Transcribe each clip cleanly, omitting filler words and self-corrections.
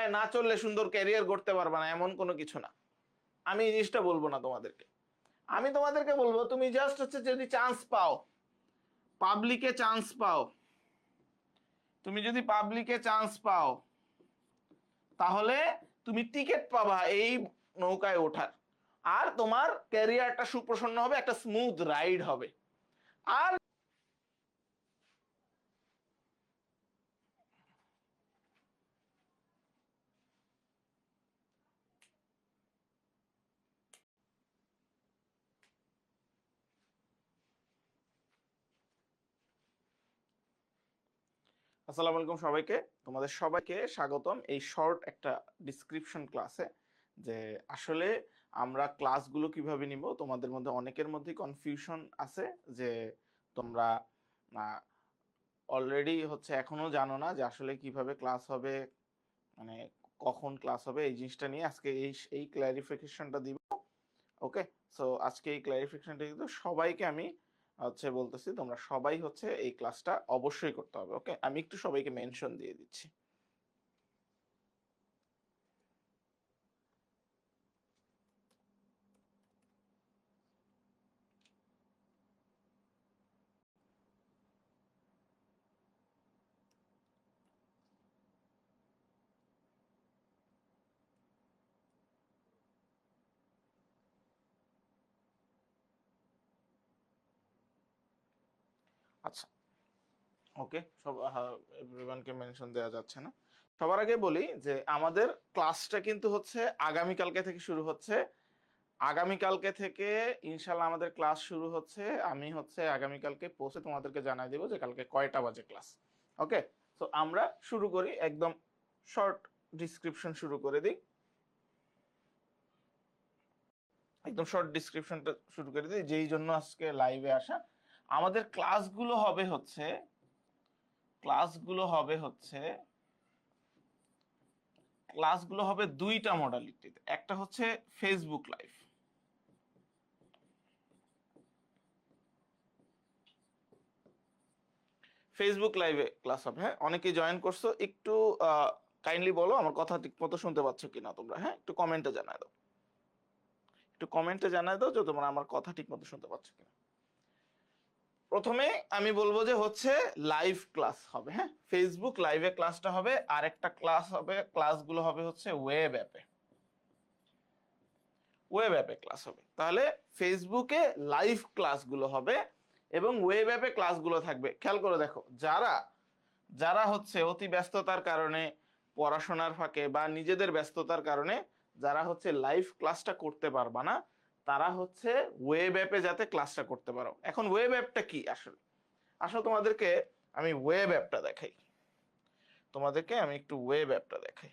নৌকায় না চললে সুন্দর ক্যারিয়ার করতে পারবে না এমন কোনো কিছু না। আমি এই জিনিসটা বলবো না তোমাদেরকে। আমি তোমাদেরকে বলবো তুমি জাস্ট হচ্ছে যদি চান্স পাও, পাবলিকে চান্স পাও, তুমি যদি পাবলিকে চান্স পাও তাহলে তুমি টিকিট পাবা এই নৌকায় ওঠার, আর তোমার ক্যারিয়ারটা সুপ্রসন্ন হবে, একটা স্মুথ রাইড হবে। আর আসসালামু আলাইকুম সবাইকে, তোমাদের সবাইকে স্বাগতম এই শর্ট একটা ডিসক্রিপশন ক্লাসে। যে আসলে আমরা ক্লাসগুলো কিভাবে নিব, তোমাদের মধ্যে অনেকের মধ্যে কনফিউশন আছে যে তোমরা অলরেডি হচ্ছে এখনো জানো না যে আসলে কিভাবে ক্লাস হবে, মানে কখন ক্লাস হবে। এই জিনিসটা নিয়ে আজকে এই ক্ল্যারিফিকেশনটা দিব। ওকে, সো আজকে এই ক্ল্যারিফিকেশনটা কিন্তু সবাইকে আমি হচ্ছে বলতেছি, তোমরা সবাই হচ্ছে এই ক্লাসটা অবশ্যই করতে হবে। ওকে, আমি একটু সবাইকে মেনশন দিয়ে দিচ্ছি। আচ্ছা, ওকে, সব এভরিওয়ানকে মেনশন দেওয়া যাচ্ছে না। সবার আগে বলি যে আমাদের ক্লাসটা কিন্তু হচ্ছে আগামীকালকে থেকে শুরু হচ্ছে। আগামীকালকে থেকে ইনশাল্লাহ আমাদের ক্লাস শুরু হচ্ছে। আমি হচ্ছে আগামীকালকে পৌঁছে তোমাদেরকে জানাই দেবো যে কালকে কয়টা বাজে ক্লাস। ওকে, তো আমরা শুরু করি, একদম শর্ট ডিসক্রিপশন শুরু করে দিই। একদম শর্ট ডিসক্রিপশনটা শুরু করে দিই, যেই জন্য আজকে লাইভে আসা। আমাদের ক্লাসগুলো হবে দুইটা মডালিটিতে। একটা হচ্ছে ফেসবুক লাইভ, ফেসবুক লাইভে ক্লাস হবে। হ্যাঁ, অনেকেই জয়েন করছো, একটু কাইন্ডলি বলো আমার কথা ঠিক মতো শুনতে পাচ্ছ কিনা তোমরা। হ্যাঁ, একটু কমেন্টে জানায় দাও, একটু কমেন্টে জানায় দাও যে তোমরা আমার কথা ঠিক মতো শুনতে পাচ্ছ কিনা। প্রথমে আমি বলবো যে হচ্ছে লাইভ ক্লাস হবে। হ্যাঁ, ফেসবুক লাইভে ক্লাসটা হবে। আর একটা ক্লাস হবে, ক্লাসগুলো হবে হচ্ছে ওয়েব অ্যাপে ক্লাস হবে। তাহলে ফেসবুকে লাইভ ক্লাসগুলো হবে এবং ওয়েব অ্যাপে ক্লাসগুলো থাকবে। খেয়াল করে দেখো, যারা যারা হচ্ছে অতি ব্যস্ততার কারণে, পড়াশোনার ফাঁকে বা নিজেদের ব্যস্ততার কারণে যারা হচ্ছে লাইভ ক্লাসটা করতে পারবা না, তারা হচ্ছে ওয়েব অ্যাপে যাতে ক্লাসটা করতে পারো। এখন ওয়েব অ্যাপটা কি আসলে, আসলে তোমাদেরকে আমি ওয়েব অ্যাপটা দেখাই। তোমাদেরকে আমি একটু ওয়েব অ্যাপটা দেখাই।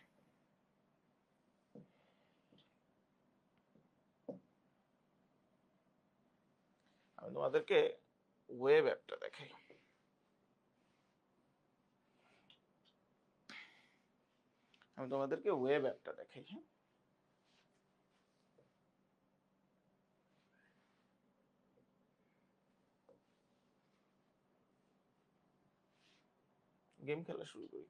আমি তোমাদেরকে ওয়েব অ্যাপটা দেখাই। আমি তোমাদেরকে ওয়েব অ্যাপটা দেখাই। হ্যাঁ, গেম খেলা শুরু করি।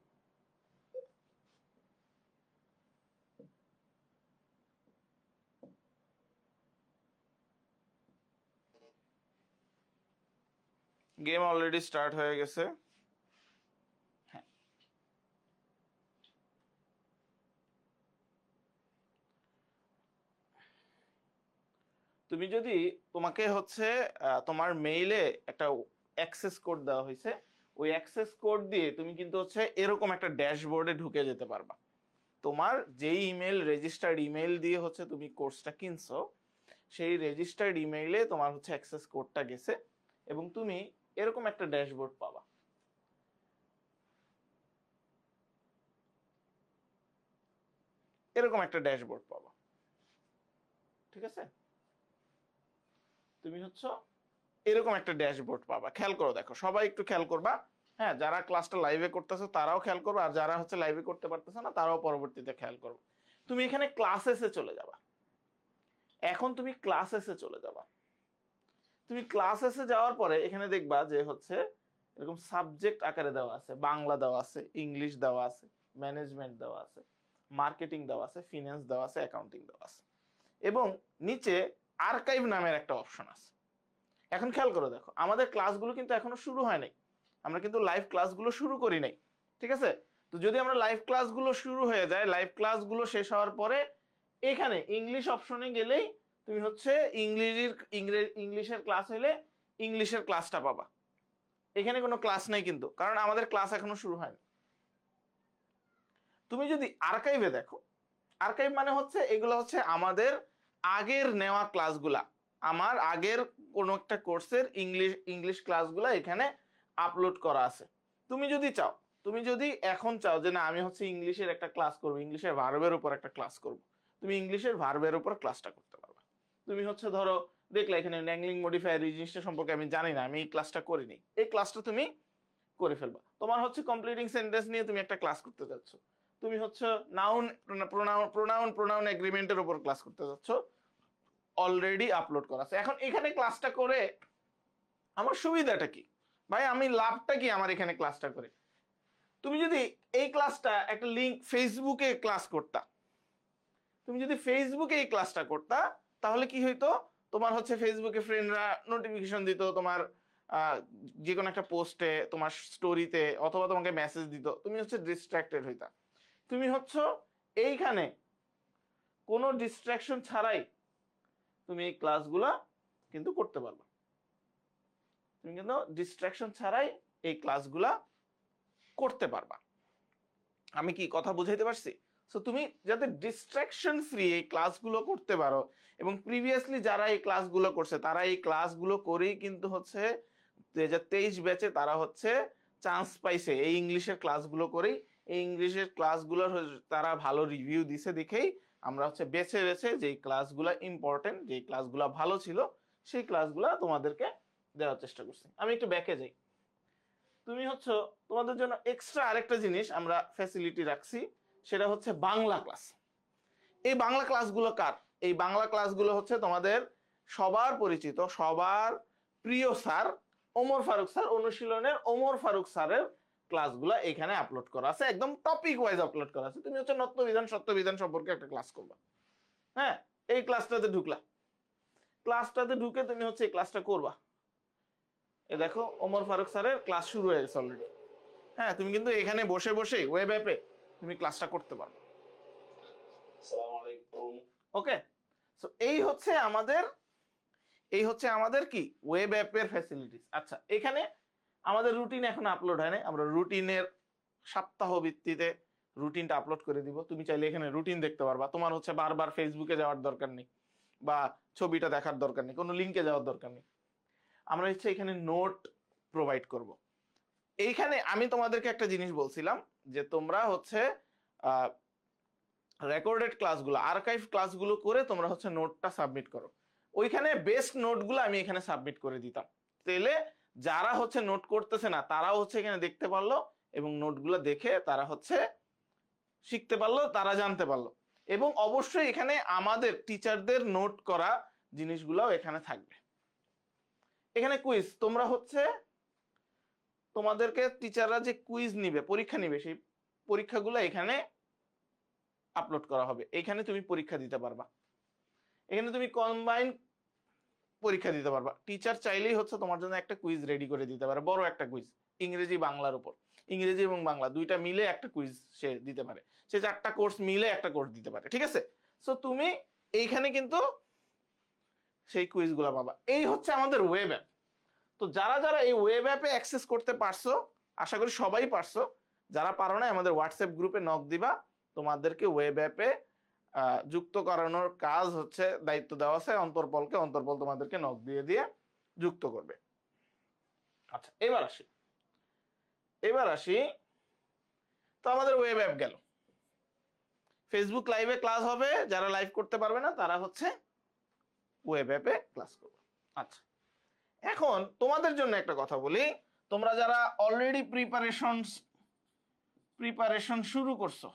গেম অলরেডি স্টার্ট হয়ে গেছে। হ্যাঁ, তুমি যদি, তোমাকে হচ্ছে তোমার মেইলে একটা অ্যাক্সেস কোড দেওয়া হয়েছে, ওই অ্যাক্সেস কোড দিয়ে তুমি কিন্তু হচ্ছে এরকম একটা ড্যাশবোর্ডে ঢুকে যেতে পারবা। তোমার যেই ইমেল, রেজিস্টার্ড ইমেল দিয়ে হচ্ছে তুমি কোর্সটা কিনছো, সেই রেজিস্টার্ড ইমেইলে তোমার হচ্ছে অ্যাক্সেস কোডটা গেছে এবং তুমি এরকম একটা ড্যাশবোর্ড পাবা। এরকম একটা ড্যাশবোর্ড পাবা, ঠিক আছে? তুমি হচ্ছে এরকম একটা ড্যাশবোর্ড পাবা। খেয়াল করো, দেখো সবাই একটু খেয়াল করবা। হ্যাঁ, যারা ক্লাসটা লাইভে করতেছে তারাও খেয়াল করবে, আর যারা হচ্ছে লাইভে করতে পারতেছে না তারাও পরবর্তীতে খেয়াল করবে। তুমি এখানে ক্লাসেসে চলে যাবা। এখন তুমি ক্লাসেসে চলে যাবা। তুমি ক্লাসেসে যাওয়ার পরে এখানে দেখবা যে হচ্ছে এরকম সাবজেক্ট আকারে দেওয়া আছে, বাংলা দেওয়া আছে, ইংলিশ দেওয়া আছে, ম্যানেজমেন্ট দেওয়া আছে। মার্কেটিং দেওয়া আছে, ফিনান্স দেওয়া আছে, অ্যাকাউন্টিং দেওয়া আছে, এবং নিচে আর্কাইভ নামের একটা অপশন আছে। এখন খেয়াল করে দেখো, আমাদের ক্লাসগুলো কিন্তু এখনো শুরু হয় নাই, আমরা কিন্তু লাইভ ক্লাসগুলো শুরু করি নাই, ঠিক আছে? তো যদি আমরা লাইভ ক্লাসগুলো শুরু হয়ে যায়, লাইভ ক্লাসগুলো শেষ হওয়ার পরে এখানে ইংলিশ অপশনে গেলেই তুমি হচ্ছে ইংলিশের ক্লাস হলে ইংলিশের ক্লাসটা পাবা। এখানে কোনো ক্লাস নাই কিন্তু, কারণ আমাদের ক্লাস এখনো শুরু হয়নি। তুমি যদি আর্কাইভে দেখো, আর্কাইভ মানে হচ্ছে এগুলো হচ্ছে আমাদের আগের নেওয়া ক্লাসগুলা, আমার আগের কোনো একটা কোর্সের ইংলিশ ক্লাসগুলা এখানে আপলোড করা আছে। তুমি যদি চাও, তুমি যদি এখন চাও যে না আমি হচ্ছে ইংলিশের একটা ক্লাস করবো, ইংলিশের ভার্বের উপর একটা ক্লাস করব, তুমি ইংলিশের ভার্বের উপর ক্লাসটা করতে পারবে। তুমি হচ্ছে ধরো দেখলে এখানে ন্যাংলিং মডিফায়ার এই জিনিসটা সম্পর্কে আমি জানি না, আমি এই ক্লাসটা করিনি, এই ক্লাসটা তুমি করে ফেলবা। তোমার হচ্ছে কমপ্লিটিং সেন্টেন্স নিয়ে তুমি একটা ক্লাস করতে যাচ্ছ, তুমি হচ্ছে নাউন প্রোনাউন এগ্রিমেন্টের উপর ক্লাস করতে যাচ্ছ, অলরেডি আপলোড করা আছে। এখন এখানে ক্লাসটা করে আমার সুবিধাটা কি ভাই, আমি লাভটা কি আমার এখানে ক্লাসটা করে? তুমি যদি এই ক্লাসটা একটা লিংক ফেসবুকে ক্লাস করতা, তুমি যদি ফেসবুকে এই ক্লাসটা করতা, তাহলে কি হইতো, তোমার হচ্ছে ফেসবুকে ফ্রেন্ডরা নোটিফিকেশন দিত তোমার যে কোনো একটা পোস্টে, তোমার স্টোরিতে, অথবা তোমাকে মেসেজ দিত, তুমি হচ্ছে ডিস্ট্রাক্টেড হইতা। তুমি হচ্ছে এইখানে কোনো ডিস্ট্রাকশন ছাড়াই তুমি এই ক্লাসগুলা কিন্তু করতে পারবে, তুমি কিন্তু ডিস্ট্রাকশন ছাড়াই এই ক্লাসগুলা করতে পারবা। আমি কি কথা বুঝাইতে পারছি? সো তুমি যাতে ডিস্ট্রাকশন ফ্রি এই ক্লাসগুলো করতে পারো, এবং প্রিভিয়াসলি যারা এই ক্লাসগুলো করছে তারা এই ক্লাসগুলো করেই কিন্তু হচ্ছে 2023 ব্যাচে তারা হচ্ছে চান্স পাইছে এই ইংলিশের ক্লাসগুলো করেই। এই ইংলিশের ক্লাসগুলোর তারা ভালো রিভিউ দিছে দেখেই আমরা হচ্ছে বেছে বেছে যেই ক্লাসগুলো ইম্পর্টেন্ট, যেই ক্লাসগুলো ভালো ছিল, সেই ক্লাসগুলো তোমাদেরকে দেওয়ার চেষ্টা করছি। আমি একটু ব্যাকে যাই। তুমি হচ্ছে তোমাদের জন্য এক্সট্রা আরেকটা জিনিস আমরা ফ্যাসিলিটি রাখছি, সেটা হচ্ছে বাংলা ক্লাস। এই বাংলা ক্লাসগুলো কার? এই বাংলা ক্লাসগুলো হচ্ছে তোমাদের সবার পরিচিত, সবার প্রিয় স্যার ওমর ফারুক স্যার, অনুশীলনের ওমর ফারুক স্যারের ক্লাসগুলো এখানে আপলোড করা আছে, একদম টপিক ওয়াইজ আপলোড করা আছে। তুমি হচ্ছে নত্যবিধান সত্যবিধান সম্পর্কে একটা ক্লাস করবা, হ্যাঁ, এই ক্লাসটাতে ঢুকলা, ক্লাসটাতে ঢুকে তুমি হচ্ছে এই ক্লাসটা করবা। এ দেখো ওমর ফারুক স্যারের ক্লাস শুরু হয়ে গেছে অলরেডি। হ্যাঁ, তুমি কিন্তু এখানে বসে বসে ওয়েব অ্যাপে তুমি ক্লাসটা করতে পারো। ওকে, সো এই হচ্ছে আমাদের কি ওয়েব অ্যাপের ফ্যাসিলিটিস। আচ্ছা, এখানে আমাদের রুটিন এখন আপলোড হয় না, আমরা রুটিনের সপ্তাহ ভিত্তিতে রুটিনটা আপলোড করে দিব। তুমি চাইলে এখানে রুটিন দেখতে পারবা, তোমার হচ্ছে বারবার ফেসবুকে যাওয়ার দরকার নেই, বা ছবিটা দেখার দরকার নেই, কোনো লিঙ্কে যাওয়ার দরকার নেই। আমরা হচ্ছে এখানে নোট প্রোভাইড করব। এইখানে আমি তোমাদেরকে একটা জিনিস বলছিলাম যে তোমরা হচ্ছে রেকর্ডেড ক্লাসগুলো, আর্কাইভ ক্লাসগুলো করে তোমরা হচ্ছে নোটটা সাবমিট করো। ওইখানে বেস্ট নোটগুলো আমি এখানে সাবমিট করে দিতাম, তাহলে যারা হচ্ছে নোট করতেছে না তারাও হচ্ছে এখানে দেখতে পারলো, এবং নোটগুলো দেখে তারা হচ্ছে শিখতে পারলো, তারা জানতে পারলো। এবং অবশ্যই এখানে আমাদের টিচারদের নোট করা জিনিসগুলোও এখানে থাকবে। এখানে কুইজ, তোমরা হচ্ছে তোমাদেরকে টিচাররা যে কুইজ নিবে, পরীক্ষা নিবে, সেই পরীক্ষাগুলো এখানে আপলোড করা হবে। এখানে তুমি পরীক্ষা দিতে পারবা, এখানে তুমি কম্বাইন পরীক্ষা দিতে পারবা। টিচার চাইলেই হচ্ছে তোমার জন্য একটা কুইজ রেডি করে দিতে পারে, বড় একটা কুইজ, ইংরেজি বাংলার উপর, ইংরেজি এবং বাংলা দুইটা মিলে একটা কুইজ সে দিতে পারে, সে 4টা কোর্স মিলে একটা কোর্স দিতে পারে, ঠিক আছে? সো তুমি এইখানে কিন্তু সেই কুইজগুলো পাবা। এই হচ্ছে আমাদের ওয়েব অ্যাপ। তো যারা যারা এই ওয়েব অ্যাপে অ্যাক্সেস করতে পারছো, আশা করি সবাই পারছো, যারা পারো না আমাদের হোয়াটসঅ্যাপ গ্রুপে নক দিবা, তোমাদেরকে ওয়েব অ্যাপে যুক্ত করানোর কাজ হচ্ছে দায়িত্ব দেওয়া আছে অন্তর্পলকে, অন্তর্পল তোমাদেরকে নক দিয়ে দিয়ে যুক্ত করবে। আচ্ছা, এবার আসি তো আমাদের ওয়েব অ্যাপ গেল, ফেসবুক লাইভে ক্লাস হবে, যারা লাইভ করতে পারবে না তারা হচ্ছে ওয়েব অ্যাপে ক্লাস করবে। আচ্ছা, এখন তোমাদের জন্য একটা কথা বলি, তোমরা যারা অলরেডি প্রিপারেশন শুরু করছো,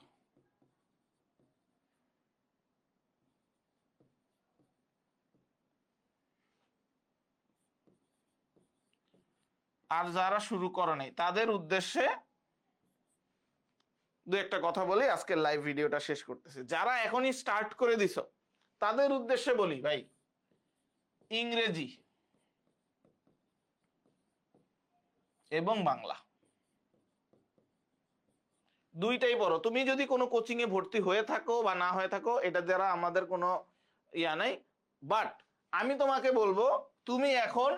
আর যারা শুরু করো নাই, তাদের উদ্দেশ্যে দু একটা কথা বলি আজকের লাইভ ভিডিওটা শেষ করতেছি। যারা এখনই স্টার্ট করে দিছো তাদের উদ্দেশ্যে বলি ভাই, ইংরেজি এবং বাংলা দুইটাই পড়ো। তুমি যদি কোনো কোচিং এ ভর্তি হয়ে থাকো বা না হয়ে থাকো, এটা দ্বারা আমাদের কোনো ইয়া নাই, বাট আমি তোমাকে বলবো তুমি এখন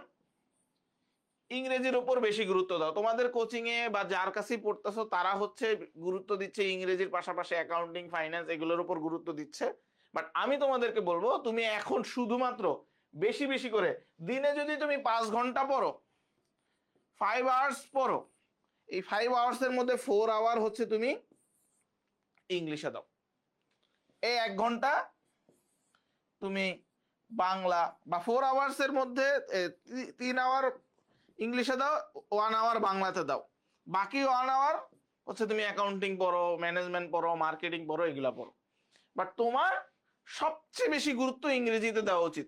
ইংরেজির উপর বেশি গুরুত্ব দাও। তোমাদের কোচিং এ বা যার কাছেই পড়তেছো তারা হচ্ছে গুরুত্ব দিচ্ছে ইংরেজির পাশাপাশি অ্যাকাউন্টিং, ফাইন্যান্স এগুলোর উপর গুরুত্ব দিচ্ছে। বাট আমি তোমাদেরকে বলবো তুমি এখন শুধুমাত্র বেশি বেশি করে দিনে যদি তুমি 5 ঘন্টা পড়ো, 5 আওয়ার্স পড়ো, এই 5 আওয়ার্স এর মধ্যে 4 আওয়ার হচ্ছে তুমি ইংলিশে দাও, এই 1 ঘন্টা তুমি বাংলা, বা 4 আওয়ার্স এর মধ্যে 3 আওয়ার ইংলিশে দাও, 1 আওয়ার বাংলাতে দাও, বাকি 1 আওয়ার হচ্ছে তুমি অ্যাকাউন্টিং পড়ো, ম্যানেজমেন্ট পড়ো, মার্কেটিং পড়ো, এগুলা পড়ো। বাট তোমার সবচেয়ে বেশি গুরুত্ব ইংরেজিতে দেওয়া উচিত।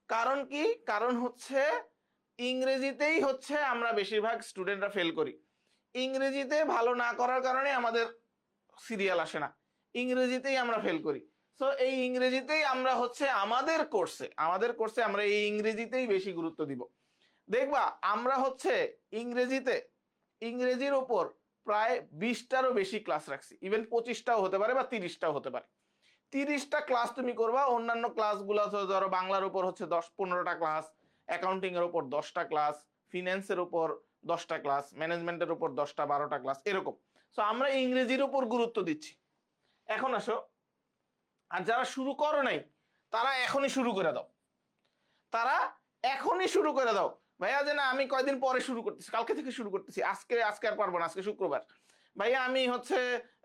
কারণ কি? কারণ হচ্ছে ইংরেজিতেই হচ্ছে আমরা বেশিরভাগ স্টুডেন্টরা ফেল করি। ইংরেজিতে ভালো না করার কারণে আমাদের সিরিয়াল আসে না, ইংরেজিতেই আমরা ফেল করি। সো এই ইংরেজিতেই আমরা হচ্ছে আমাদের কোর্সে আমরা এই ইংরেজিতেই বেশি গুরুত্ব দিব। দেখবা আমরা হচ্ছে ইংরেজির উপর প্রায় 20টারও বেশি ক্লাস রাখছি, ইভেন 25টাও হতে পারে বা 30টাও হতে পারে। 30টা ক্লাস তুমি করবা, অন্যান্য ক্লাসগুলো ধরো বাংলার উপর হচ্ছে 10-15টা ক্লাস, অ্যাকাউন্টিং এর উপর 10টা ক্লাস, ফিন্যান্সের উপর 10টা ক্লাস, ম্যানেজমেন্টের উপর 10টা-12টা ক্লাস, এরকম। সো আমরা ইংরেজির উপর গুরুত্ব দিচ্ছি। এখন আসো, আর যারা শুরু করো নাই তারা এখনই শুরু করে দাও, তারা এখনই শুরু করে দাও। ভাইয়া যে না আমি কয়দিন পরে শুরু করতেছি, কালকে থেকে শুরু করতেছি, আজকে আর পারবো না, আজকে শুক্রবার, ভাইয়া আমি হচ্ছে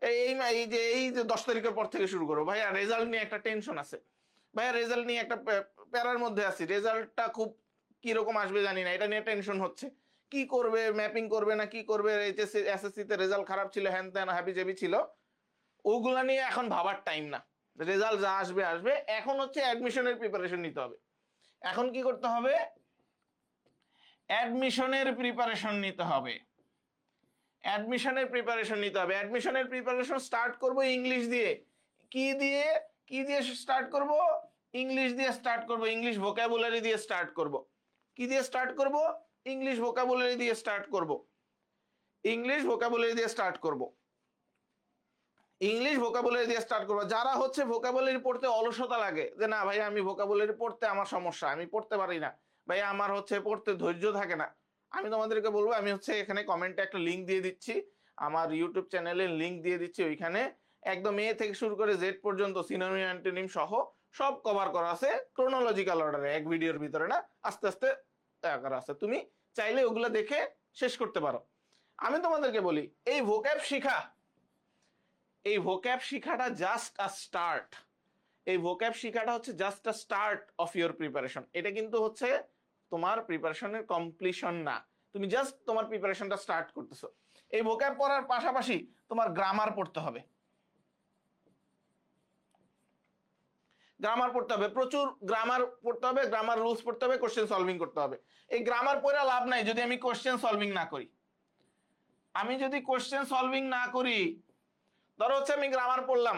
এই যে 10 তারিখের পর থেকে শুরু করবো, ভাইয়া রেজাল্ট নিয়ে একটা টেনশন আছে, ভাইয়া রেজাল্ট নিয়ে একটা প্যারার মধ্যে আছি, রেজাল্টটা খুব কিরকম আসবে জানি না, এটা নিয়ে টেনশন হচ্ছে, কি করবে, ম্যাপিং করবে না কি করবে, এইচএসসি এসএসসি তে রেজাল্ট খারাপ ছিল, হ্যান ত্যান হাবি জাবি ছিল, ওগুলা নিয়ে এখন ভাবার টাইম না। রেজাল্ট যা আসবে আসবে, এখন হচ্ছে অ্যাডমিশনের প্রিপারেশন নিতে হবে। এখন কি করতে হবে? অ্যাডমিশনের প্রিপারেশন নিতে হবে। অ্যাডমিশনের প্রিপারেশন স্টার্ট করব ইংলিশ দিয়ে। কি দিয়ে স্টার্ট করব? ইংলিশ দিয়ে স্টার্ট করব, ইংলিশ ভোকাবুলারি দিয়ে স্টার্ট করব। কি দিয়ে স্টার্ট করব? ইংলিশ ভোকাবুলারি দিয়ে স্টার্ট করব। যারা হচ্ছে ভোকাবুলারি পড়তে অলসতা লাগে, যে না ভাই আমি ভোকাবুলারি পড়তে আমার সমস্যা, আমি পড়তে পারি না, ভাই আমার হচ্ছে পড়তে ধৈর্য থাকে না, আমি তোমাদেরকে বলবো আমি হচ্ছে এখানে কমেন্টে একটা লিংক দিয়ে দিচ্ছি, আমার ইউটিউব চ্যানেলের লিংক দিয়ে দিচ্ছি, ওইখানে একদম এ থেকে শুরু করে জেড পর্যন্ত সিনোনিম অ্যান্টোনিম সহ সব কভার করা আছে, ক্রোনোলজিক্যাল অর্ডারে, এক ভিডিওর ভিতরে না, আস্তে আস্তে করা আছে, তুমি চাইলে ওগুলা দেখে শেষ করতে পারো। আমি তোমাদেরকে বলি এই ভোক্যাব শিখাটা জাস্ট আ স্টার্ট। এই ভোক্যাব শিখাটা হচ্ছে just a start of your preparation. এটা কিন্তু হচ্ছে তোমার প্রিপারেশনের কমপ্লিশন না, তুমি জাস্ট তোমার প্রিপারেশনটা স্টার্ট করতেছো। এই ভোক্যাব পড়ার পাশাপাশি তোমার গ্রামার পড়তে হবে, প্রচুর গ্রামার পড়তে হবে, গ্রামার রুলস পড়তে হবে, কোশ্চেন সলভিং করতে হবে। এই গ্রামার পড়ে লাভ নাই যদি আমি কোশ্চেন সলভিং না করি। ধরো হচ্ছে আমি গ্রামার পড়লাম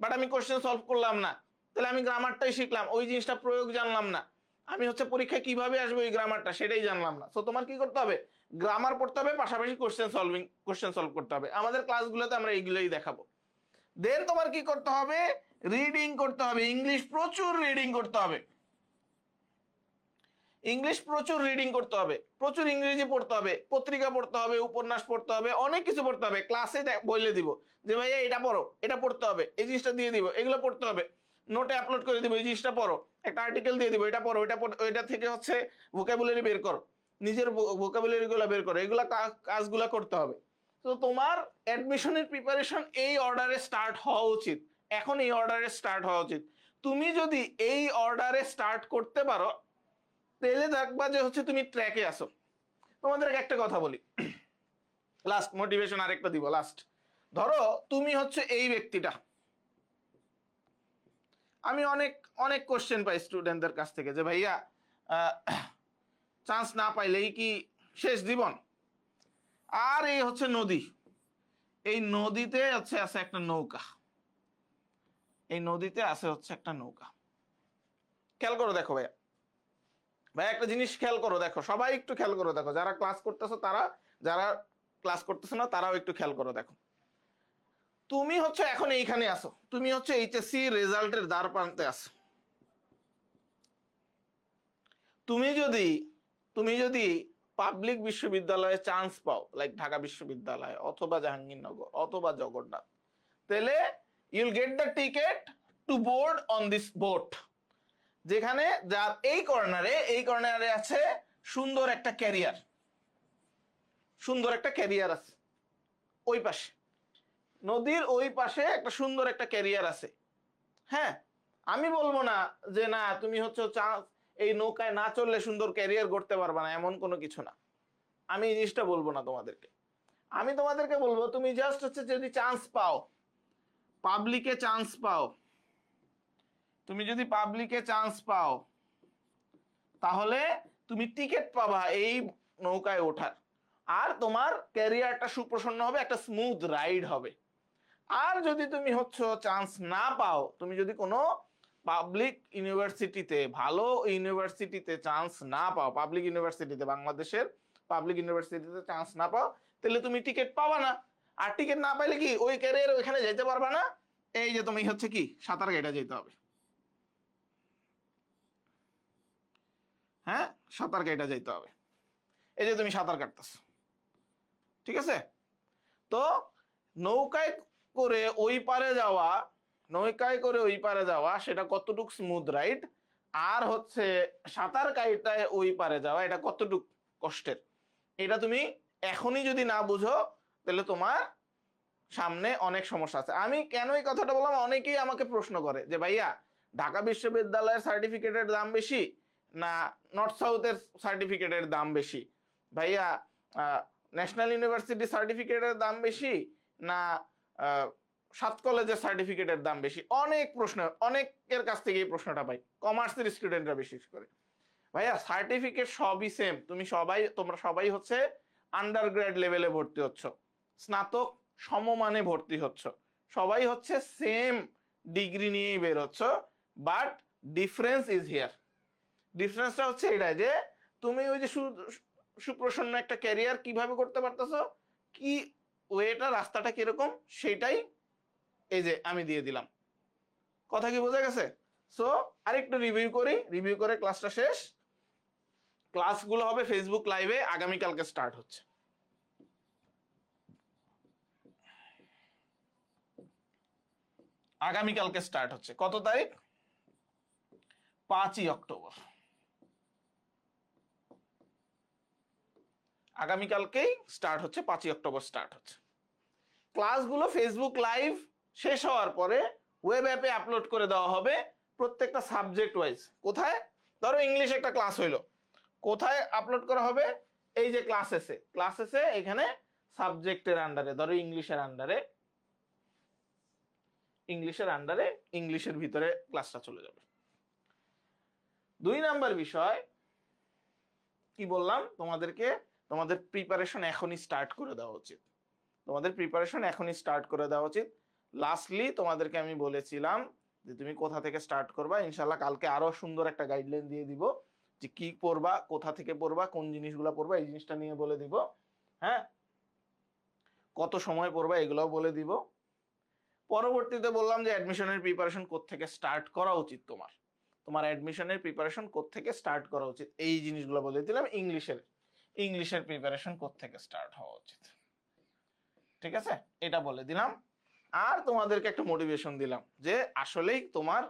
বাট আমি কোশ্চেন সলভ করলাম না, তাহলে আমি গ্রামারটাই শিখলাম, ওই জিনিসটা প্রয়োগ জানলাম না, আমি হচ্ছে পরীক্ষায় কিভাবে আসবে ওই গ্রামারটা সেটাই জানলাম না। সো তোমার কি করতে হবে? গ্রামার পড়তে হবে, পাশাপাশি কোশ্চেন সলভ করতে হবে। আমাদের ক্লাসগুলোতে আমরা এইগুলোই দেখাবো। দেন তোমার কি করতে হবে? রিডিং করতে হবে, ইংলিশ প্রচুর রিডিং করতে হবে, প্রচুর ইংরেজি পড়তে হবে, পত্রিকা পড়তে হবে, উপন্যাস পড়তে হবে, অনেক কিছু পড়তে হবে। ক্লাসে বলে দিব যে ভাইয়া এটা পড়ো, এটা পড়তে হবে, এই জিনিসটা দিয়ে দিব, এগুলো পড়তে হবে, নোটে আপলোড করে দিব, এই জিনিসটা পড়ো, একটা আর্টিকেল দিয়ে দিব, এটা পড়ো, ওইটা থেকে হচ্ছে ভোকাবুলারি বের করো, নিজের ভোকাবুলারি গুলা বের করো, এগুলা কাজগুলা করতে হবে। তো তোমার অ্যাডমিশনের প্রিপারেশন এই অর্ডারে স্টার্ট হওয়া উচিত, এখন এই অর্ডারে স্টার্ট হওয়া উচিত। তুমি যদি এই অর্ডারে স্টার্ট করতে পারো তাহলে দেখবা যে হচ্ছে তুমি ট্র্যাকে আসো। তোমাদেরকে একটা কথা বলি, লাস্ট মোটিভেশন আরেকটা দিব লাস্ট। ধরো তুমি হচ্ছে এই ব্যক্তিটা, আমি অনেক অনেক কোশ্চেন পাই স্টুডেন্টদের কাছ থেকে যে ভাইয়া চান্স না পাইলেই কি শেষ জীবন, আর এই হচ্ছে নদী, এই নদীতে আছে একটা নৌকা, এই নদীতে হচ্ছে একটা নৌকা। খেয়াল করো দেখো ভাইয়া, ভাই একটা জিনিস খেয়াল করো, দেখো সবাই একটু খেয়াল করো, দেখো যারা ক্লাস করতেছো তারা, যারা ক্লাস করতেছো না তারাও একটু খেয়াল করো। দেখো তুমি হচ্ছে এখন এইখানে আসো, তুমি হচ্ছে এইচএসসি রেজাল্টের দ্বার প্রান্তে আসো। তুমি যদি পাবলিক বিশ্ববিদ্যালয়ে চান্স পাও, লাইক ঢাকা বিশ্ববিদ্যালয় অথবা জাহাঙ্গীরনগর অথবা জগন্নাথ, তাহলে you'll get the ticket to board on this boat, যেখানে যার এই কর্নারে আছে সুন্দর একটা ক্যারিয়ার, সুন্দর একটা ক্যারিয়ার আছে ওই পাশে, নদীর ওই পাশে একটা সুন্দর একটা ক্যারিয়ার আছে। হ্যাঁ, আমি বলবো না যে না তুমি হচ্ছে এই নৌকায় না চললে সুন্দর ক্যারিয়ার করতে পারবা না, এমন কোনো কিছু না। আমি এই জিনিসটা বলবো না তোমাদেরকে। আমি তোমাদেরকে বলবো তুমি জাস্ট হচ্ছে যদি চান্স পাও, পাবলিকে চান্স পাও, তুমি যদি পাবলিকে চান্স পাও, তাহলে তুমি টিকিট পাবা এই নৌকায় ওঠার, আর তোমার ক্যারিয়ারটা সুপ্রসন্ন হবে, একটা স্মুথ রাইড হবে। আর যদি তুমি হচ্ছে চান্স না পাও, তুমি যদি কোনো পাবলিক ইউনিভার্সিটিতে, ভালো ইউনিভার্সিটিতে চান্স না পাও, পাবলিক ইউনিভার্সিটিতে, বাংলাদেশের পাবলিক ইউনিভার্সিটিতে চান্স না পাও, তাহলে তুমি টিকিট পাবা না। আর টিকিট না পাইলে কি ওই ক্যারিয়ার ওইখানে যেতে পারবা না, এই যে তুমি হচ্ছে কি সাঁতার কেটে যেতে হবে। হ্যাঁ, সাঁতার কেটে যেতে হবে, এই যে তুমি সাঁতার কাটতেছো, ঠিক আছে? তো নৌকায় করে ওই পারে যাওয়া, নৌকায় করে ওই পারে যাওয়া সেটা কতটুক স্মুথ রাইড, আর হচ্ছে সাঁতার কাটায় ওই পারে যাওয়া এটা কতটুক কষ্টের, এটা তুমি এখনই যদি না বুঝো তাহলে তোমার সামনে অনেক সমস্যা আছে। আমি কেন এই কথাটা বললাম, অনেকেই আমাকে প্রশ্ন করে যে ভাইয়া ঢাকা বিশ্ববিদ্যালয়ের সার্টিফিকেটের দাম বেশি না নর্থ সাউথের সার্টিফিকেটের দাম বেশি, ভাইয়া ন্যাশনাল ইউনিভার্সিটি সার্টিফিকেটের দাম বেশি না সাত কলেজের সার্টিফিকেটের দাম বেশি, অনেক প্রশ্ন, অনেকের কাছ থেকে এই প্রশ্নটা পাই, কমার্সের স্টুডেন্টরা বিশেষ করে। ভাইয়া সার্টিফিকেট সবই সেম, তোমরা সবাই হচ্ছে আন্ডারগ্রেড লেভেলে ভর্তি হচ্ছ, স্নাতক সমমানে ভর্তি হচ্ছ, সবাই হচ্ছে সেম ডিগ্রি নিয়েই বের হচ্ছ, বাট ডিফারেন্স ইজ হিয়ার। ডিফারেন্সটা হচ্ছে এটাই যে তুমি ওই যে সুপ্রসন্ন একটা ক্যারিয়ার কিভাবে করতে পারতেছো, কি ওয়েটা, রাস্তাটা কিরকম, সেটাই এই যে আমি দিয়ে দিলাম। কথা কি বোঝা গেছে? সো আরেকটু রিভিউ করে ক্লাসটা শেষ। ক্লাসগুলো হবে ফেসবুক লাইভে, আগামীকালকে স্টার্ট হচ্ছে। আগামীকালকে স্টার্ট হচ্ছে, কত তারিখ? 5ই অক্টোবর। আগামীকালকেই স্টার্ট হচ্ছে, 5ই অক্টোবর স্টার্ট হচ্ছে। ক্লাসগুলো ফেসবুক লাইভ শেষ হওয়ার পরে ওয়েব অ্যাপে আপলোড করে দেওয়া হবে, প্রত্যেকটা সাবজেক্ট ওয়াইজ। কোথায়? ধরো ইংলিশ একটা ক্লাস হইলো, কোথায় আপলোড করা হবে? এই যে ক্লাসেসে এখানে সাবজেক্টের আন্ডারে, ধরো ইংলিশের আন্ডারে ইংলিশের ভিতরে ক্লাসটা চলে যাবে। 2 নাম্বার বিষয় কি বললাম তোমাদেরকে, তোমাদের প্রিপারেশন এখনই স্টার্ট করে দেওয়া উচিত, লাস্টলি তোমাদেরকে আমি বলেছিলাম যে তুমি কোথা থেকে স্টার্ট করবা। ইনশাল্লাহ কালকে আরো সুন্দর একটা গাইডলাইন দিয়ে দিব যে কি পড়বা, কোথা থেকে পড়বা, কোন জিনিসগুলো পড়বা, এই জিনিসটা নিয়ে বলে দিব। হ্যাঁ, কত সময় পড়বা এগুলোও বলে দিব। পরবর্তীতে বললাম যে অ্যাডমিশনের প্রিপারেশন কোত্থেকে স্টার্ট করা উচিত, তোমার অ্যাডমিশনের প্রিপারেশন কোত্থেকে স্টার্ট করা উচিত, এই জিনিসগুলো বলে দিলাম। ইংলিশের প্রিপারেশন কোত্থেকে স্টার্ট হওয়া উচিত, ঠিক আছে, এটা বলে দিলাম। আর তোমাদেরকে একটা মোটিভেশন দিলাম যে আসলেই তোমার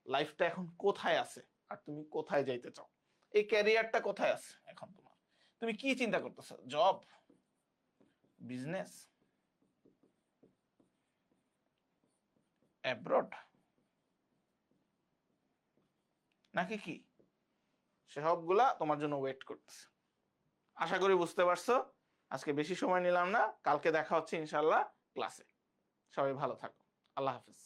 লাইফটা এখন কোথায় আছে আর তুমি কোথায় যাইতে চাও, এই ক্যারিয়ারটা কোথায় আছে এখন তোমার, তুমি কি চিন্তা করতেছো, জব, বিজনেস, অ্যাব্রড, নাকি কি, সবগুলা তোমার জন্য ওয়েট করতেছে। আশা করি বুঝতে পারছো। আজকে বেশি সময় নিলাম না, কালকে দেখা হচ্ছে ইনশাল্লাহ ক্লাসে। সবাই ভালো থাকো, আল্লাহ হাফিজ।